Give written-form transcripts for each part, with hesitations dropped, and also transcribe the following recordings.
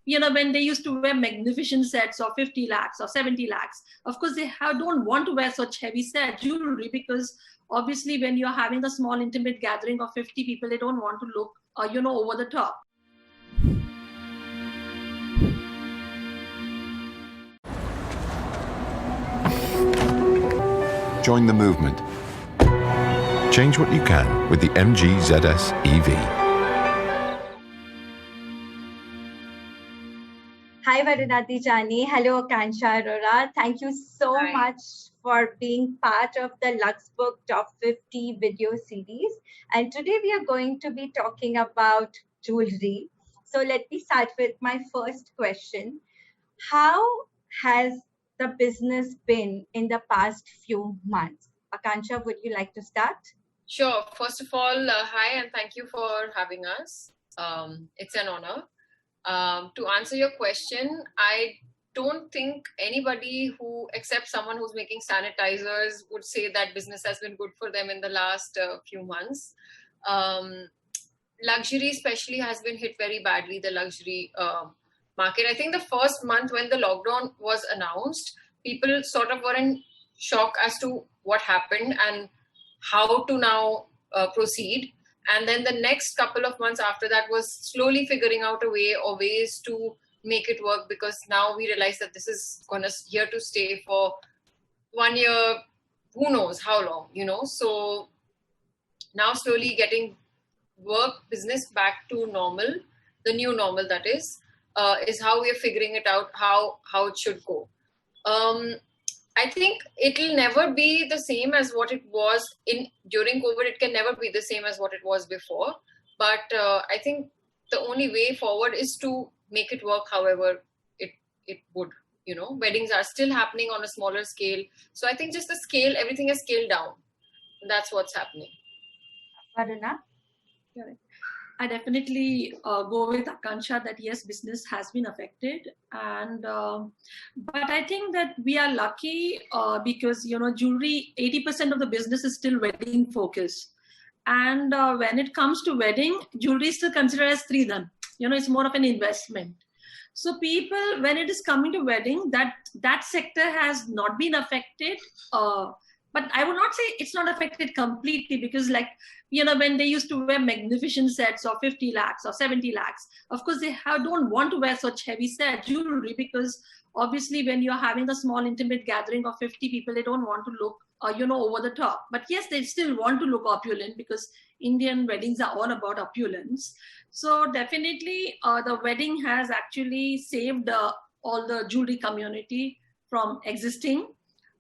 when they used to wear magnificent sets of 50 lakhs or 70 lakhs, of course they don't want to wear such heavy set jewelry, because obviously when you're having a small intimate gathering of 50 people, they don't want to look, over the top. Join the movement. Change what you can with the MG ZS EV. Hi, Varuna D Jani. Hello, Akanksha Arora. Thank you so much for being part of the Luxbook Top 50 video series. And today we are going to be talking about jewelry. So let me start with my first question. How has the business been in the past few months? Akanksha, would you like to start? Sure. First of all, hi, and thank you for having us. It's an honor. To answer your question, I don't think anybody except someone who's making sanitizers, would say that business has been good for them in the last few months. Luxury especially has been hit very badly, the luxury market. I think the first month when the lockdown was announced, people sort of were in shock as to what happened and how to now proceed. And then the next couple of months after that was slowly figuring out a way or ways to make it work, because now we realize that this is here to stay for 1 year, who knows how long, So now slowly getting business back to normal, the new normal that is how we are figuring it out, how it should go. I think it'll never be the same as what it was during COVID. It can never be the same as what it was before. But I think the only way forward is to make it work however it would. Weddings are still happening on a smaller scale. So I think just the scale, everything is scaled down. That's what's happening. Varuna? I definitely go with Akanksha that yes, business has been affected, and but I think that we are lucky because jewelry, 80% of the business is still wedding focused, and when it comes to wedding, jewelry is still considered as Sridhan. It's more of an investment. So people, when it is coming to wedding, that sector has not been affected. But I would not say it's not affected completely, because when they used to wear magnificent sets of 50 lakhs or 70 lakhs, of course they don't want to wear such heavy set jewelry, because obviously when you're having a small intimate gathering of 50 people, they don't want to look, over the top. But yes, they still want to look opulent, because Indian weddings are all about opulence. So definitely the wedding has actually saved all the jewelry community from existing.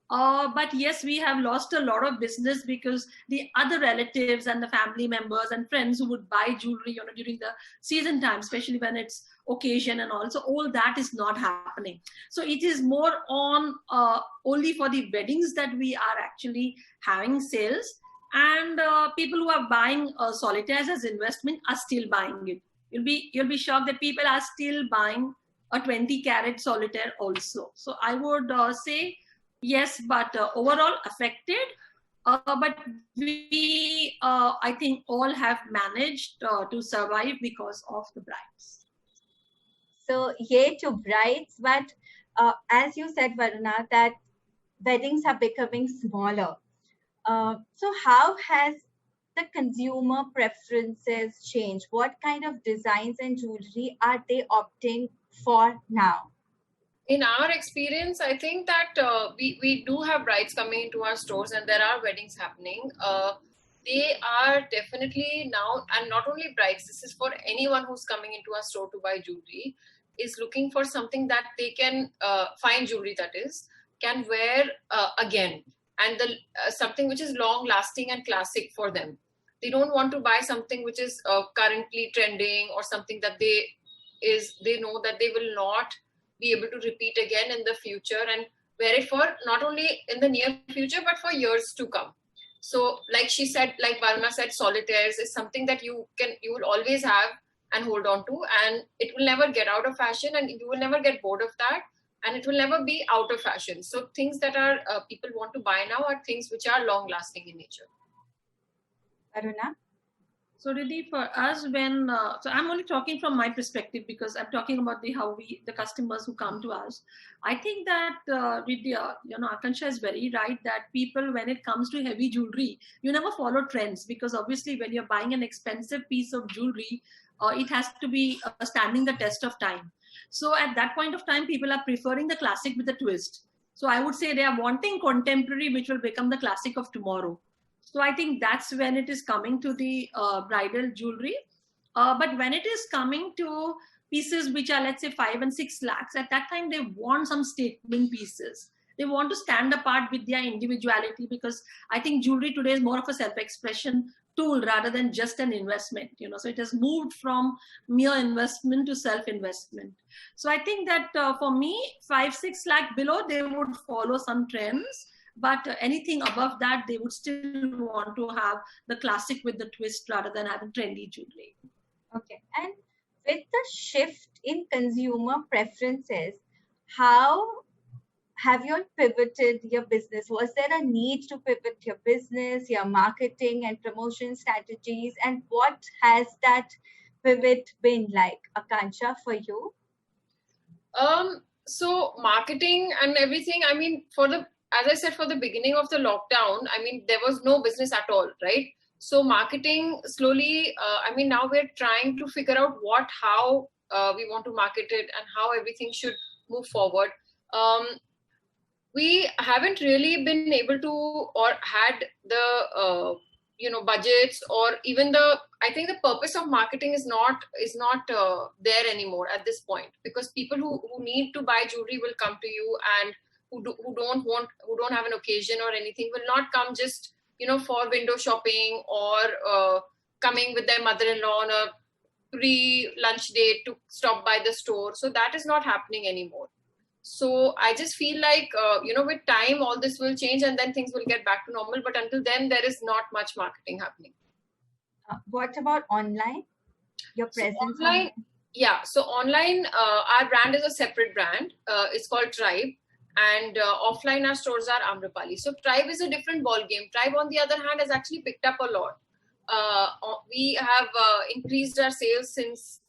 But yes, we have lost a lot of business, because the other relatives and the family members and friends who would buy jewelry, during the season time, especially when it's occasion and also all that is not happening. So it is more on only for the weddings that we are actually having sales, and people who are buying solitaires as investment are still buying it. You'll be shocked that people are still buying a 20 carat solitaire also. So I would say yes, but overall affected. But we, I think, all have managed to survive because of the brides. So, yay to brides. But as you said, Varuna, that weddings are becoming smaller. So, how has the consumer preferences changed? What kind of designs and jewelry are they opting for now? In our experience, I think that we do have brides coming into our stores, and there are weddings happening. They are definitely now, and not only brides, this is for anyone who's coming into our store to buy jewelry, is looking for something that they can find jewelry, that is, can wear again, and something which is long lasting and classic for them. They don't want to buy something which is currently trending, or something that they know that they will not be able to repeat again in the future, and wear it for not only in the near future but for years to come. So like she said, like Varuna said, solitaires is something that you will always have and hold on to, and it will never get out of fashion, and you will never get bored of that, and it will never be out of fashion. So things that are people want to buy now are things which are long lasting in nature. Aruna? So Riddhi, for us, when so I'm only talking from my perspective because I'm talking about the customers who come to us. I think that Riddhi, Akanksha is very right that people, when it comes to heavy jewelry, you never follow trends, because obviously when you're buying an expensive piece of jewelry, it has to be standing the test of time. So at that point of time, people are preferring the classic with a twist. So I would say they are wanting contemporary, which will become the classic of tomorrow. So I think that's when it is coming to the bridal jewelry. But when it is coming to pieces which are, let's say, 5 and 6 lakhs, at that time they want some statement pieces. They want to stand apart with their individuality, because I think jewelry today is more of a self-expression tool rather than just an investment. So it has moved from mere investment to self-investment. So I think that for me, 5-6 lakh below, they would follow some trends. But anything above that, they would still want to have the classic with the twist rather than having trendy jewelry. Okay. And with the shift in consumer preferences, how have you all pivoted your business? Was there a need to pivot your business, your marketing and promotion strategies? And what has that pivot been like, Akanksha, for you? So marketing and everything, I mean, as I said, for the beginning of the lockdown, I mean, there was no business at all, right? So marketing slowly, I mean, now we're trying to figure out how we want to market it and how everything should move forward. We haven't really been able to or had the budgets, or even I think the purpose of marketing is not there anymore at this point, because people who need to buy jewelry will come to you, and who don't have an occasion or anything will not come just for window shopping, or coming with their mother-in-law on a pre-lunch date to stop by the store. So that is not happening anymore. So I just feel like, with time, all this will change and then things will get back to normal. But until then, there is not much marketing happening. What about online? Your presence online? Yeah. So online, our brand is a separate brand. It's called Tribe. And offline, our stores are Amrapali. So Tribe is a different ball game. Tribe, on the other hand, has actually picked up a lot. We have increased our sales since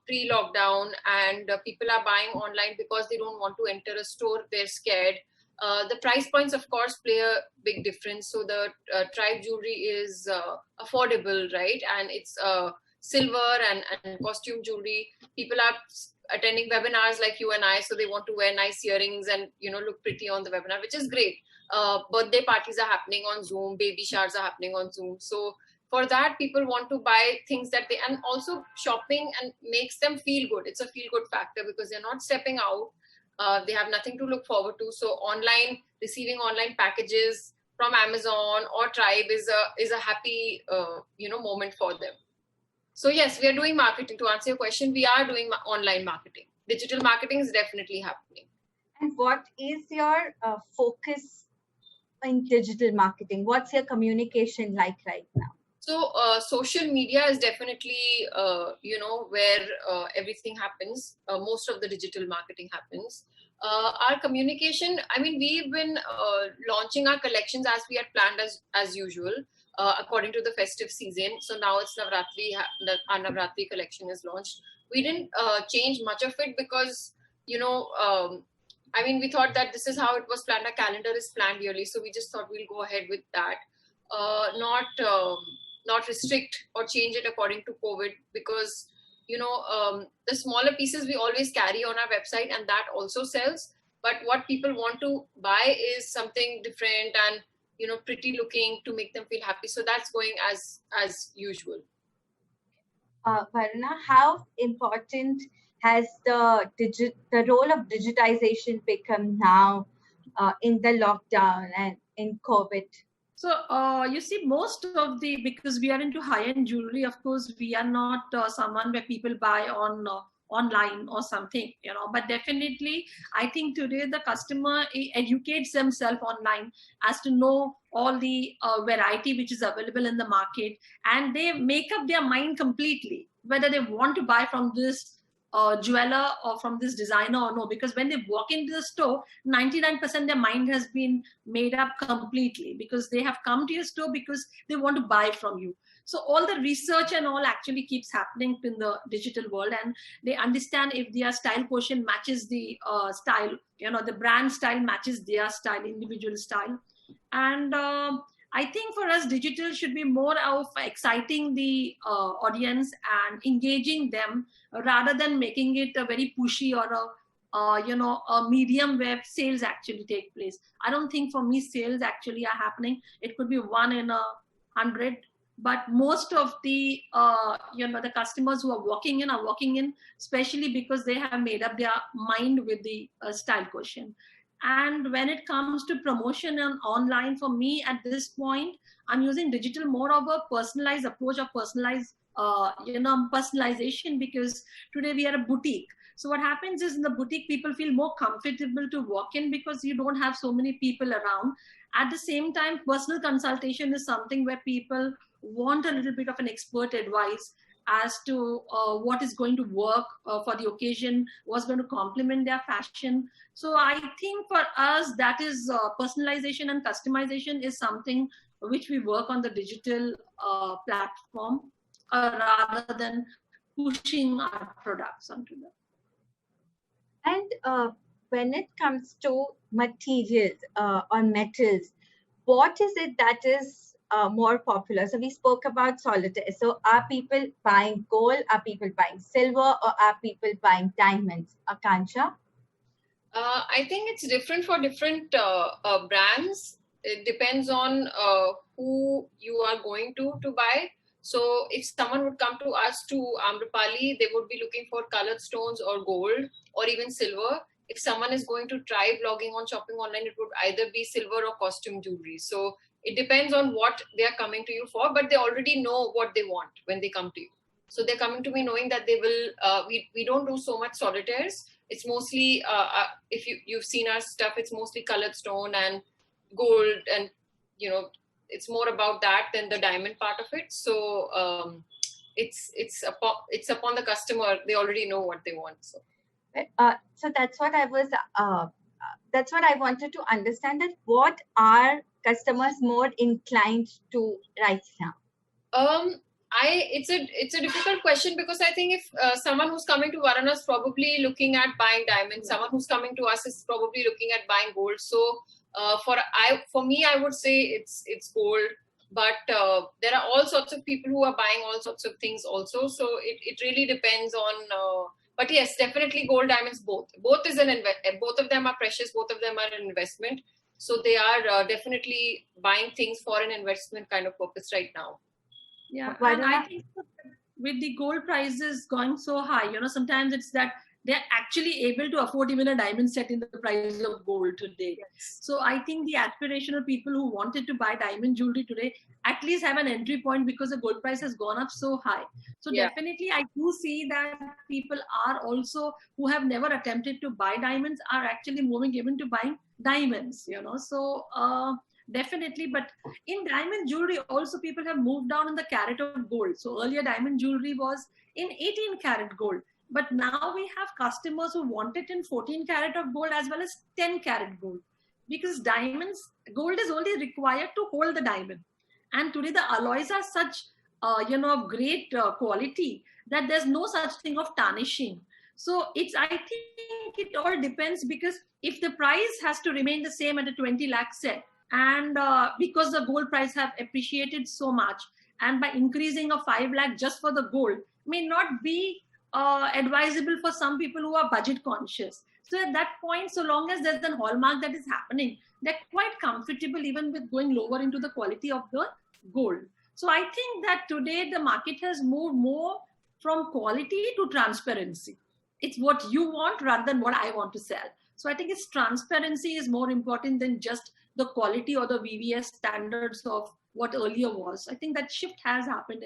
pre-lockdown, and people are buying online because they don't want to enter a store. They're scared. The price points, of course, play a big difference. So the Tribe jewelry is affordable, right? And it's silver and costume jewelry. People are attending webinars like you and I, so they want to wear nice earrings and look pretty on the webinar, which is great. Birthday parties are happening on Zoom. Baby showers are happening on Zoom. So for that, people want to buy things and also shopping and makes them feel good. It's a feel good factor because they're not stepping out. They have nothing to look forward to. So receiving online packages from Amazon or Tribe is a happy, moment for them. So yes, we are doing marketing. To answer your question, we are doing online marketing. Digital marketing is definitely happening. And what is your focus in digital marketing? What's your communication like right now? So social media is definitely, where everything happens. Most of the digital marketing happens. Our communication, I mean, we've been launching our collections as we had planned as usual, according to the festive season. So now it's Navratri, our Navratri collection is launched. We didn't change much of it because, I mean, we thought that this is how it was planned. Our calendar is planned yearly. So we just thought we'll go ahead with that. Not restrict or change it according to COVID, because the smaller pieces we always carry on our website, and that also sells. But what people want to buy is something different and pretty looking to make them feel happy. So that's going as usual. Varuna, how important has the role of digitization become now in the lockdown and in COVID? So you see, because we are into high-end jewelry, of course, we are not someone where people buy online or something, but definitely I think today the customer educates themselves online as to know all the variety which is available in the market, and they make up their mind completely whether they want to buy from this jeweler or from this designer or no, because when they walk into the store, 99% their mind has been made up completely, because they have come to your store because they want to buy from you. So all the research and all actually keeps happening in the digital world, and they understand if their style quotient matches the style, the brand style matches their style, individual style. And I think for us, digital should be more of exciting the audience and engaging them, rather than making it a very pushy or a medium where sales actually take place. I don't think for me sales actually are happening. It could be 1 in 100, but most of the the customers who are walking in, especially because they have made up their mind with the style quotient. And when it comes to promotion and online, for me at this point, I'm using digital more of a personalized approach, of personalized personalization, because today we are a boutique. So what happens is, in the boutique, people feel more comfortable to walk in because you don't have so many people around. At the same time, personal consultation is something where people want a little bit of an expert advice as to what is going to work for the occasion, what's going to complement their fashion. So I think for us, that is personalization and customization is something which we work on the digital platform, rather than pushing our products onto them. And when it comes to materials or metals, what is it that is more popular? So we spoke about solitaire. So are people buying gold? Are people buying silver? Or are people buying diamonds? Akanksha? I think it's different for different brands. It depends on who you are going to buy. So if someone would come to us to Amrapali, they would be looking for colored stones or gold or even silver. If someone is going to try blogging on shopping online, it would either be silver or costume jewelry. So it depends on what they are coming to you for, but they already know what they want when they come to you. So they're coming to me knowing that they will, we don't do so much solitaires. It's mostly, if you've seen our stuff, it's mostly colored stone and gold, and it's more about that than the diamond part of it. So it's upon the customer. They already know what they want. So that's what I was. That's what I wanted to understand. That what are customers more inclined to right now? It's a difficult question, because I think if someone who's coming to Varuna is probably looking at buying diamonds, someone who's coming to us is probably looking at buying gold. So for me, I would say it's gold, but there are all sorts of people who are buying all sorts of things also. So it really depends on. But yes, definitely gold, diamonds, both. Both of them are precious. Both of them are an investment. So they are definitely buying things for an investment kind of purpose right now. Yeah, and I think with the gold prices going so high, sometimes it's that they're actually able to afford even a diamond set in the price of gold today. Yes. So I think the aspirational people who wanted to buy diamond jewelry today at least have an entry point, because the gold price has gone up so high. So definitely I do see that people are also, who have never attempted to buy diamonds, are actually moving even to buying diamonds, So definitely, but in diamond jewelry also, people have moved down in the carat of gold. So earlier diamond jewelry was in 18 karat gold, but now we have customers who want it in 14 karat of gold as well as 10 karat gold, because gold is only required to hold the diamond, and today the alloys are such of great quality that there's no such thing of tarnishing. So I think it all depends, because if the price has to remain the same at a 20 lakh set, and because the gold price have appreciated so much, and by increasing a 5 lakh just for the gold may not be advisable for some people who are budget conscious. So at that point, so long as there's a hallmark that is happening, they're quite comfortable even with going lower into the quality of the gold. So I think that today the market has moved more from quality to transparency. It's what you want rather than what I want to sell. So I think it's transparency is more important than just the quality or the VVS standards of what earlier was. I think that shift has happened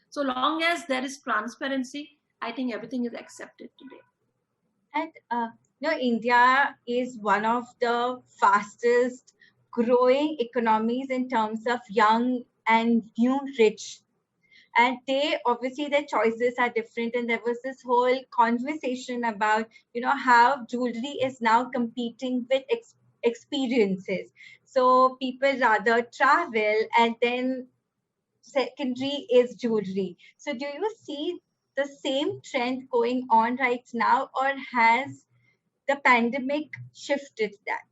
so long as there is transparency, I think everything is accepted today. And India is one of the fastest growing economies in terms of young and new rich. And obviously their choices are different. And there was this whole conversation about, how jewelry is now competing with experiences. So people rather travel and then secondary is jewelry. So do you see the same trend going on right now, or has the pandemic shifted that?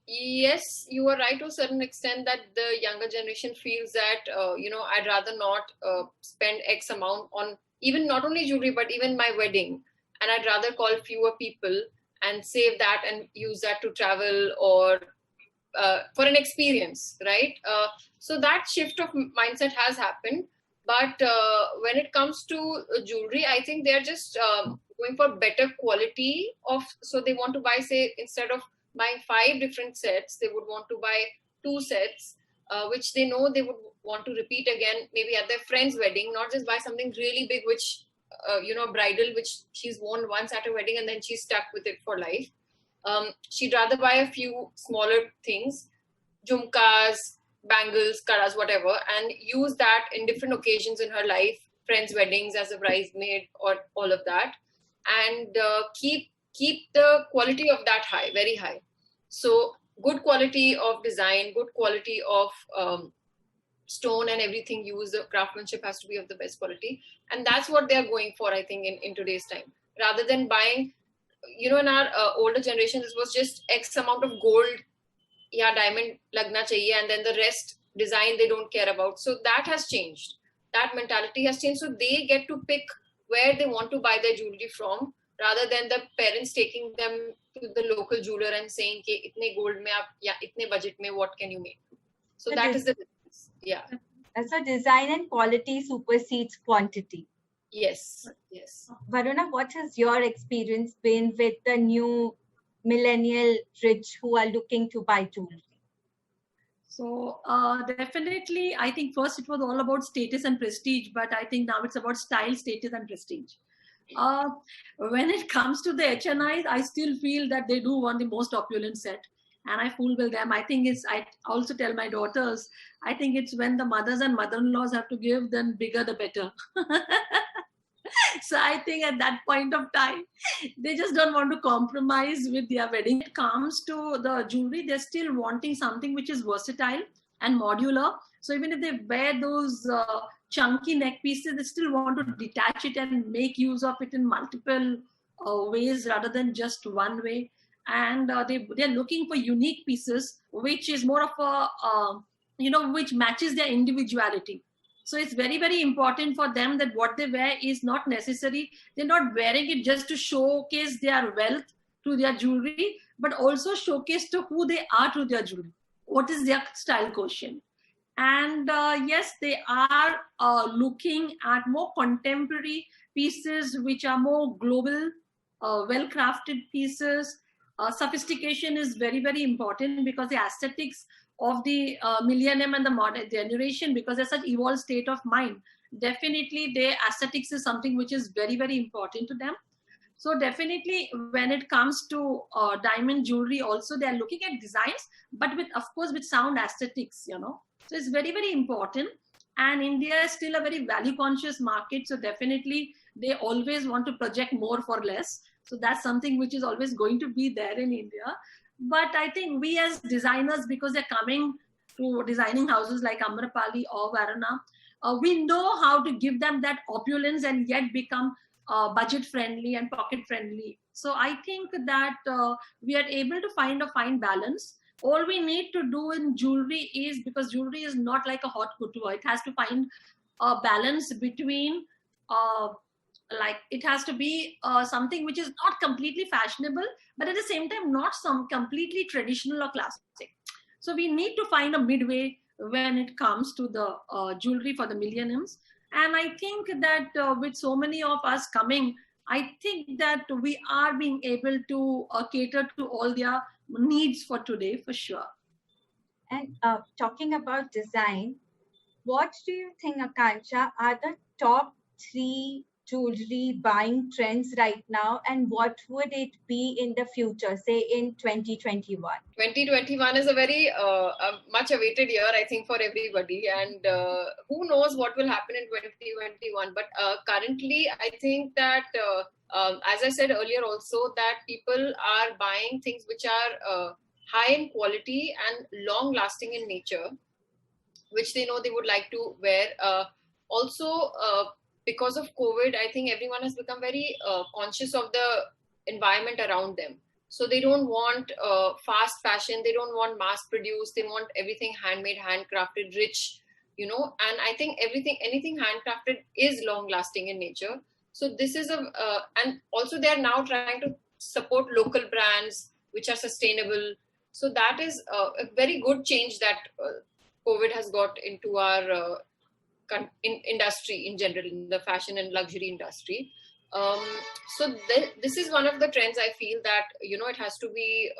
Yes, you are right to a certain extent that the younger generation feels that, I'd rather not spend X amount on even not only jewelry, but even my wedding. And I'd rather call fewer people and save that and use that to travel or for an experience, right? So that shift of mindset has happened. But when it comes to jewelry, I think they're just going for better quality of, so they want to buy, say, instead of buying 5 different sets, they would want to buy 2 sets, which they know they would want to repeat again, maybe at their friend's wedding, not just buy something really big, which, bridal, which she's worn once at a wedding and then she's stuck with it for life. She'd rather buy a few smaller things, jhumkas, bangles, karas, whatever, and use that in different occasions in her life, friends' weddings as a bridesmaid or all of that, and keep the quality of that high, very high. So good quality of design, good quality of stone and everything used, the craftsmanship has to be of the best quality. And that's what they're going for, I think, in today's time. Rather than buying, in our older generation, this was just X amount of gold, yeah, diamond lagna chahiye, and then the rest design they don't care about. So that has changed. That mentality has changed. So they get to pick where they want to buy their jewelry from, rather than the parents taking them to the local jeweler and saying, "Ke itne gold mein aap, ya itne budget mein, what can you make?" So that is the difference. Yeah. So design and quality supersedes quantity. Yes. Varuna, what has your experience been with the new millennial rich who are looking to buy jewelry? So definitely, I think first it was all about status and prestige, but I think now it's about style, status, and prestige. When it comes to the HNIs, I still feel that they do want the most opulent set, and I fool with them. I think I also tell my daughters, I think it's when the mothers and mother-in-laws have to give, then bigger the better. So I think at that point of time, they just don't want to compromise with their wedding. When it comes to the jewelry, they're still wanting something which is versatile and modular. So even if they wear those chunky neck pieces, they still want to detach it and make use of it in multiple ways rather than just one way. And they're looking for unique pieces, which is more of a, which matches their individuality. So it's very, very important for them that what they wear is not necessary. They're not wearing it just to showcase their wealth through their jewelry, but also showcase to who they are through their jewelry. What is their style quotient? And yes, they are looking at more contemporary pieces, which are more global, well-crafted pieces. Sophistication is very, very important because the aesthetics of the millennium and the modern generation, because there's such evolved state of mind, definitely their aesthetics is something which is very, very important to them. So definitely when it comes to diamond jewelry also, they're looking at designs, but with, of course, with sound aesthetics, So it's very, very important. And India is still a very value conscious market. So definitely they always want to project more for less. So that's something which is always going to be there in India. But I think we as designers, because they're coming to designing houses like Amrapali or Varuna, we know how to give them that opulence and yet become budget friendly and pocket friendly. So I think that we are able to find a fine balance. All we need to do in jewelry is, because jewelry is not like a hot couture, it has to find a balance between it has to be something which is not completely fashionable, but at the same time not some completely traditional or classic. So we need to find a midway when it comes to the jewelry for the millenniums. And I think that with so many of us coming, I think that we are being able to cater to all their needs for today, for sure. And talking about design, what do you think, Akanksha, are the top 3 jewelry buying trends right now, and what would it be in the future, say in 2021? 2021 is a very much awaited year, I think, for everybody, and who knows what will happen in 2021. But currently, I think that, as I said earlier also, that people are buying things which are high in quality and long lasting in nature. which they know they would like to wear. Also, because of COVID, I think everyone has become very conscious of the environment around them. So they don't want fast fashion, they don't want mass produced, they want everything handmade, handcrafted, rich, and I think anything handcrafted is long lasting in nature. So this is and also they are now trying to support local brands which are sustainable. So that is a very good change that COVID has got into our industry in general, in the fashion and luxury industry. So this is one of the trends I feel that, it has to be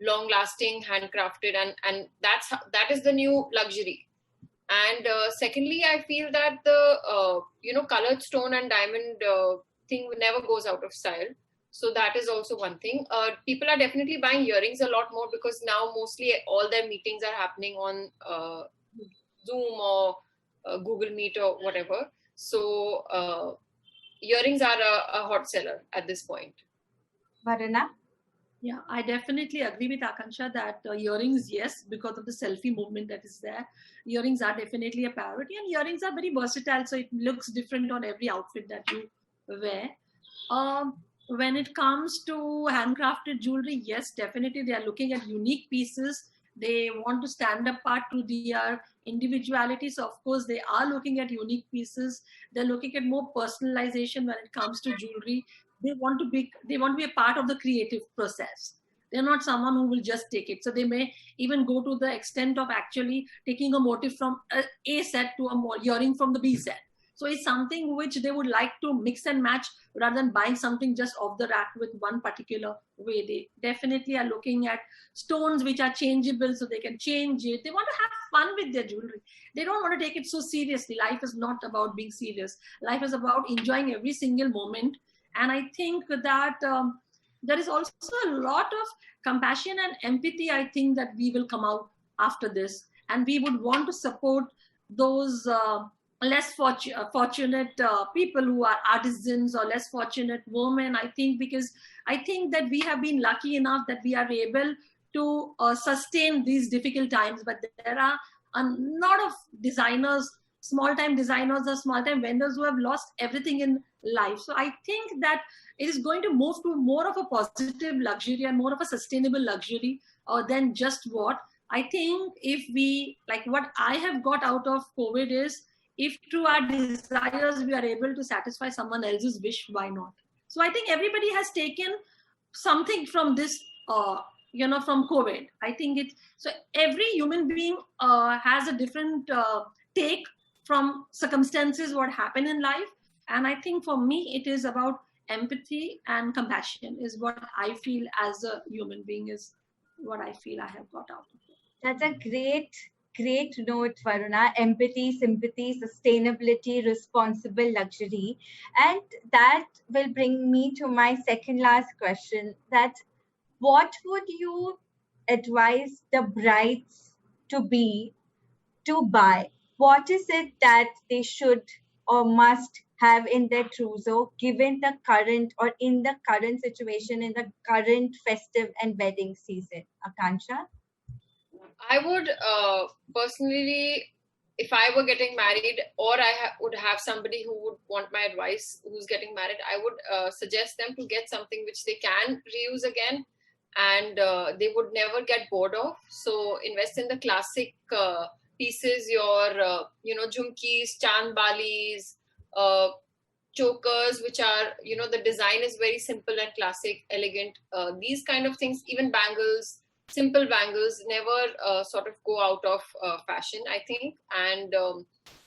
long lasting, handcrafted, and that is the new luxury. And secondly, I feel that the, colored stone and diamond thing never goes out of style. So that is also one thing. People are definitely buying earrings a lot more because now mostly all their meetings are happening on Zoom or Google Meet or whatever. So earrings are a hot seller at this point. Varuna? Yeah, I definitely agree with Akanksha that earrings, yes, because of the selfie movement that is there, earrings are definitely a priority, and earrings are very versatile, so it looks different on every outfit that you wear. When it comes to handcrafted jewelry, yes, definitely they are looking at unique pieces. They want to stand apart to their individuality. So of course they are looking at unique pieces. They're looking at more personalization when it comes to jewelry. They want to be a part of the creative process. They're not someone who will just take it. So they may even go to the extent of actually taking a motif from A set to a earring from the B set. So it's something which they would like to mix and match rather than buying something just off the rack with one particular way. They definitely are looking at stones which are changeable so they can change it. They want to have fun with their jewelry. They don't want to take it so seriously. Life is not about being serious. Life is about enjoying every single moment. And I think that there is also a lot of compassion and empathy, I think, that we will come out after this. And we would want to support those less fortunate people who are artisans or less fortunate women, I think, because I think that we have been lucky enough that we are able to sustain these difficult times. But there are a lot of designers, small-time designers or small-time vendors who have lost everything in life. So I think that it is going to move to more of a positive luxury and more of a sustainable luxury than just what. I think if we, like what I have got out of COVID is, if through our desires we are able to satisfy someone else's wish, why not? So I think everybody has taken something from this, from COVID. I think it's, so every human being has a different take from circumstances, what happened in life. And I think for me, it is about empathy and compassion is what I feel as a human being, is what I feel I have got out of it. That's a great note, Varuna. Empathy, sympathy, sustainability, responsible luxury. And that will bring me to my second last question, that what would you advise the brides to buy? What is it that they should or must have in their trousseau, given the current or in the current situation, in the current festive and wedding season? Akanksha? I would personally, if I were getting married or I would have somebody who would want my advice who's getting married, I would suggest them to get something which they can reuse again and they would never get bored of. So invest in the classic pieces, your, jhumkis, chan balis, chokers, which are, the design is very simple and classic, elegant. These kind of things, even bangles, simple bangles, never sort of go out of fashion, I think. And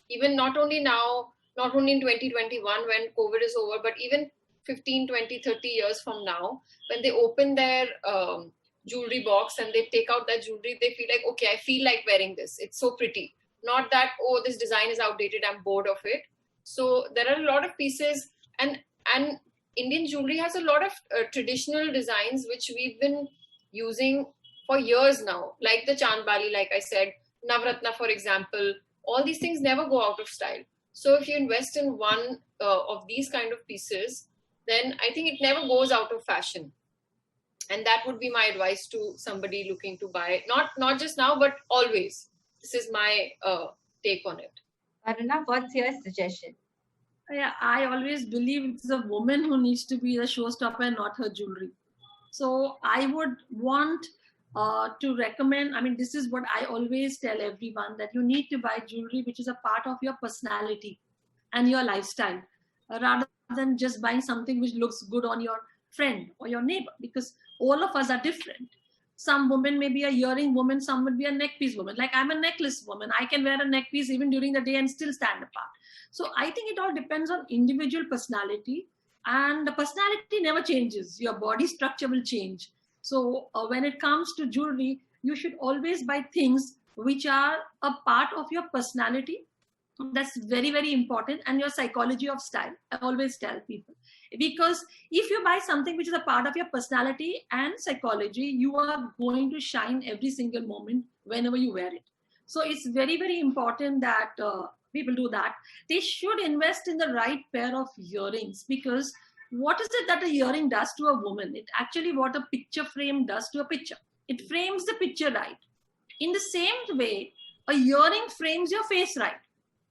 even not only now, not only in 2021 when COVID is over, but even 15, 20, 30 years from now, when they open their jewelry box and they take out that jewelry, they feel like, okay, I feel like wearing this. It's so pretty. Not that, oh, this design is outdated, I'm bored of it. So there are a lot of pieces, and Indian jewelry has a lot of traditional designs which we've been using for years now, like the Chandbali, like I said, Navratna, for example. All these things never go out of style. So if you invest in one of these kind of pieces, then I think it never goes out of fashion. And that would be my advice to somebody looking to buy, not just now, but always. This is my take on it. Varuna, what's your suggestion? Yeah, I always believe it's a woman who needs to be the showstopper and not her jewelry. So I would want to recommend, I mean, this is what I always tell everyone, that you need to buy jewelry which is a part of your personality and your lifestyle, rather than just buying something which looks good on your friend or your neighbor, because all of us are different. Some women may be a earring woman, some would be a neck piece woman. Like I'm a necklace woman. I can wear a neck piece even during the day and still stand apart. So I think it all depends on individual personality, and the personality never changes. Your body structure will change. So when it comes to jewelry, you should always buy things which are a part of your personality. That's very, very important. And your psychology of style. I always tell people, because if you buy something which is a part of your personality and psychology, you are going to shine every single moment whenever you wear it. So it's very, very important that people do that. They should invest in the right pair of earrings, because what is it that a earring does to a woman? It actually what a picture frame does to a picture. It frames the picture right. In the same way, a earring frames your face right.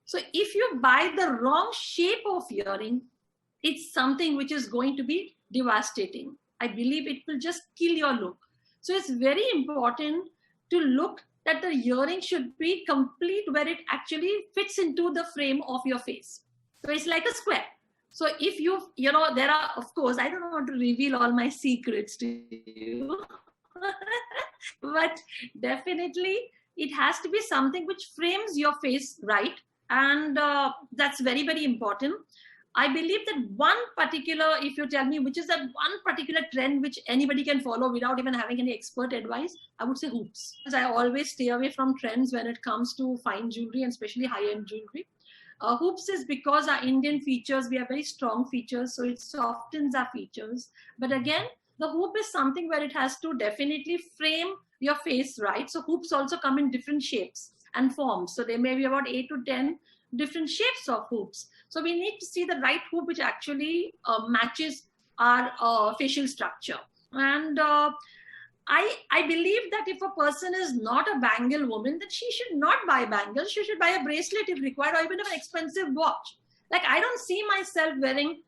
So if you buy the wrong shape of earring, it's something which is going to be devastating. I believe it will just kill your look. So it's very important to look that the earring should be complete, where it actually fits into the frame of your face. So it's like a square. So if there are, of course, I don't want to reveal all my secrets to you, but definitely it has to be something which frames your face right. And that's very, very important. I believe that one particular, if you tell me which is that one particular trend which anybody can follow without even having any expert advice, I would say hoops. I always stay away from trends when it comes to fine jewelry and especially high-end jewelry. Hoops is because our Indian features, we have very strong features, so it softens our features. But again, the hoop is something where it has to definitely frame your face right. So hoops also come in different shapes and forms. So there may be about 8 to 10 different shapes of hoops. So we need to see the right hoop which actually matches our facial structure. And I believe that if a person is not a bangle woman, then she should not buy bangles. She should buy a bracelet if required, or even an expensive watch. Like I don't see myself wearing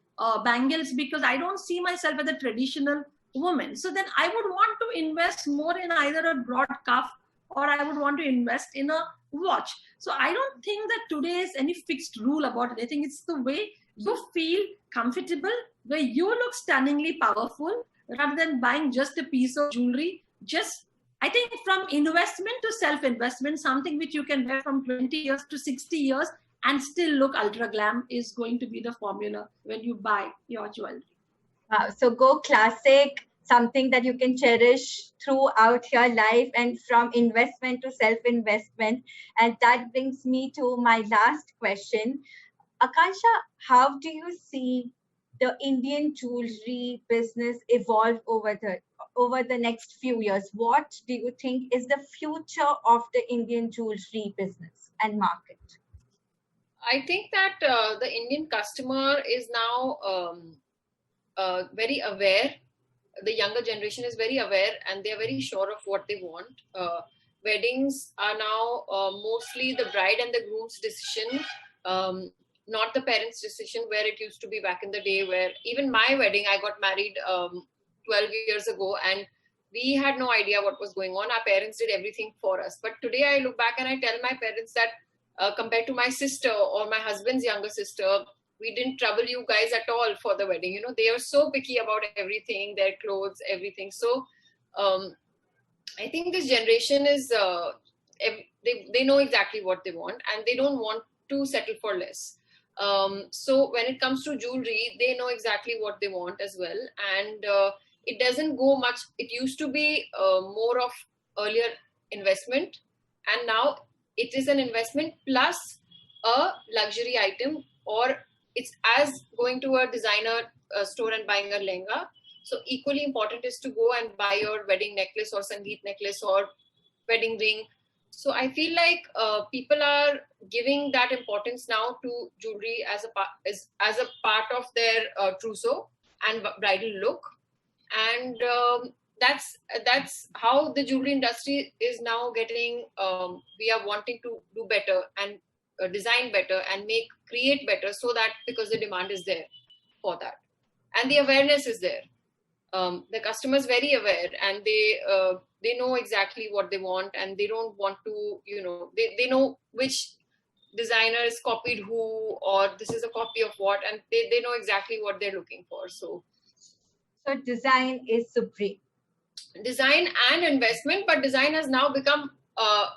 bangles because I don't see myself as a traditional woman. So then I would want to invest more in either a broad cuff, or I would want to invest in a watch. So I don't think that today is any fixed rule about it. I think it's the way you feel comfortable, where you look stunningly powerful, rather than buying just a piece of jewelry. Just, I think from investment to self-investment, something which you can wear from 20 years to 60 years and still look ultra glam is going to be the formula when you buy your jewelry. So go classic, something that you can cherish throughout your life, and from investment to self-investment. And that brings me to my last question. Akanksha, how do you see the Indian jewelry business evolve over the next few years? What do you think is the future of the Indian jewelry business and market? I think that the Indian customer is now very aware. The younger generation is very aware, and they're very sure of what they want. Weddings are now mostly the bride and the groom's decision, not the parents' decision, where it used to be back in the day, where even my wedding, I got married 12 years ago, and we had no idea what was going on. Our parents did everything for us. But today I look back and I tell my parents that compared to my sister or my husband's younger sister, we didn't trouble you guys at all for the wedding. You know, they are so picky about everything, their clothes, everything. So I think this generation is, they know exactly what they want, and they don't want to settle for less. So when it comes to jewelry, they know exactly what they want as well. And it doesn't go much. It used to be more of earlier investment, and now it is an investment plus a luxury item, or it's as going to a designer store and buying a lehenga. So equally important is to go and buy your wedding necklace or Sangeet necklace or wedding ring. So I feel like people are giving that importance now to jewelry as a part of their trousseau and bridal look. And that's how the jewelry industry is now getting. We are wanting to do better and design better and create better, so that because the demand is there for that and the awareness is there. The customer is very aware, and they know exactly what they want, and they don't want to, they know which designers copied who, or this is a copy of what, and they know exactly what they're looking for. So design is supreme. Design and investment, but design has now become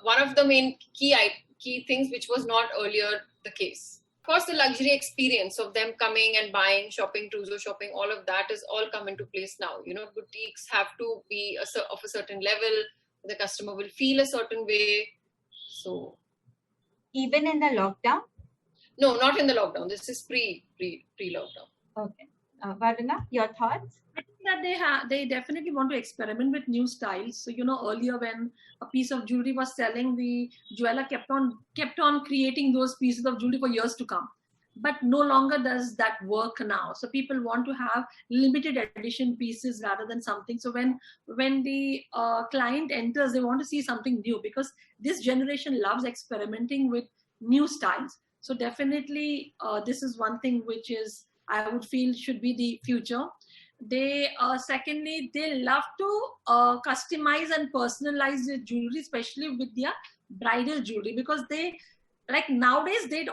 one of the main key things, which was not earlier the case. Of course, the luxury experience of them coming and buying, shopping, trousseau shopping, all of that is all come into place now. Boutiques have to be of a certain level. The customer will feel a certain way. So, even in the lockdown? No, not in the lockdown. This is pre-lockdown. Okay, Varuna, your thoughts? I think that they definitely want to experiment with new styles. So earlier when a piece of jewelry was selling, the jeweler kept on creating those pieces of jewelry for years to come. But no longer does that work now. So people want to have limited edition pieces rather than something. So when the client enters, they want to see something new, because this generation loves experimenting with new styles. So definitely this is one thing which is, I would feel, should be the future. They secondly, they love to customize and personalize their jewelry, especially with their bridal jewelry, because they, like nowadays, they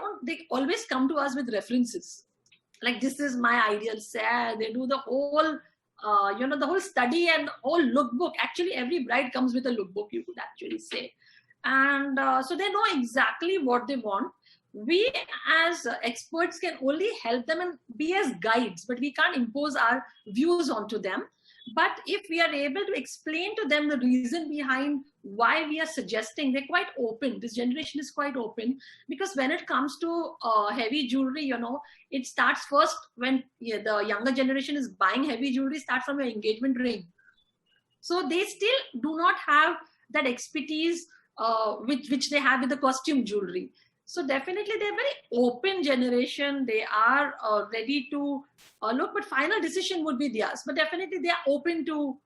always come to us with references. Like, this is my ideal set. They do the whole, the whole study and whole lookbook. Actually, every bride comes with a lookbook, you could actually say. And so they know exactly what they want. We as experts can only help them and be as guides, but we can't impose our views onto them. But if we are able to explain to them the reason behind why we are suggesting, they're quite open. This generation is quite open, because when it comes to heavy jewelry, it starts first when the younger generation is buying heavy jewelry, starts from an engagement ring. So they still do not have that expertise which they have with the costume jewelry. So definitely they're very open generation. They are ready to look, but final decision would be theirs. But definitely they are open to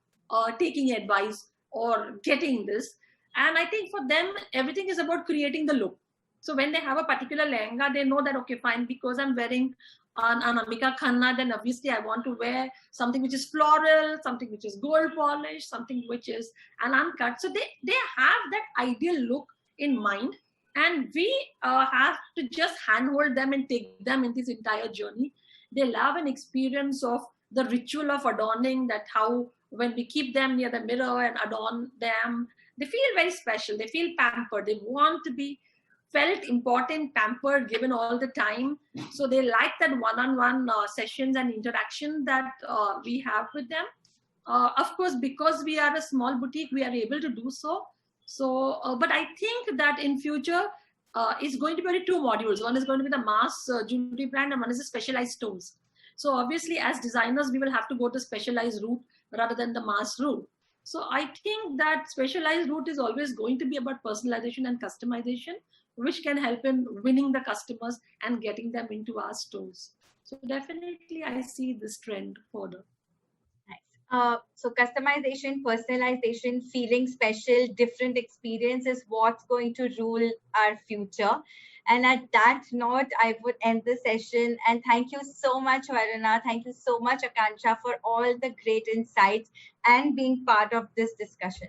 taking advice or getting this. And I think for them, everything is about creating the look. So when they have a particular lehenga, they know that, okay, fine, because I'm wearing an Anamika Khanna, then obviously I want to wear something which is floral, something which is gold polish, something which is an uncut. So they have that ideal look in mind. And we have to just handhold them and take them in this entire journey. They love an experience of the ritual of adorning, that how when we keep them near the mirror and adorn them, they feel very special. They feel pampered. They want to be felt important, pampered, given all the time. So they like that one-on-one sessions and interaction that we have with them. Of course, because we are a small boutique, we are able to do so. So, but I think that in future, it's going to be only two modules. One is going to be the mass jewelry brand, and one is the specialized stones. So obviously, as designers, we will have to go to specialized route rather than the mass route. So I think that specialized route is always going to be about personalization and customization, which can help in winning the customers and getting them into our stores. So definitely, I see this trend further. So customization, personalization, feeling special, different experience is what's going to rule our future. And at that note, I would end the session. And thank you so much, Varuna. Thank you so much, Akanksha, for all the great insights and being part of this discussion.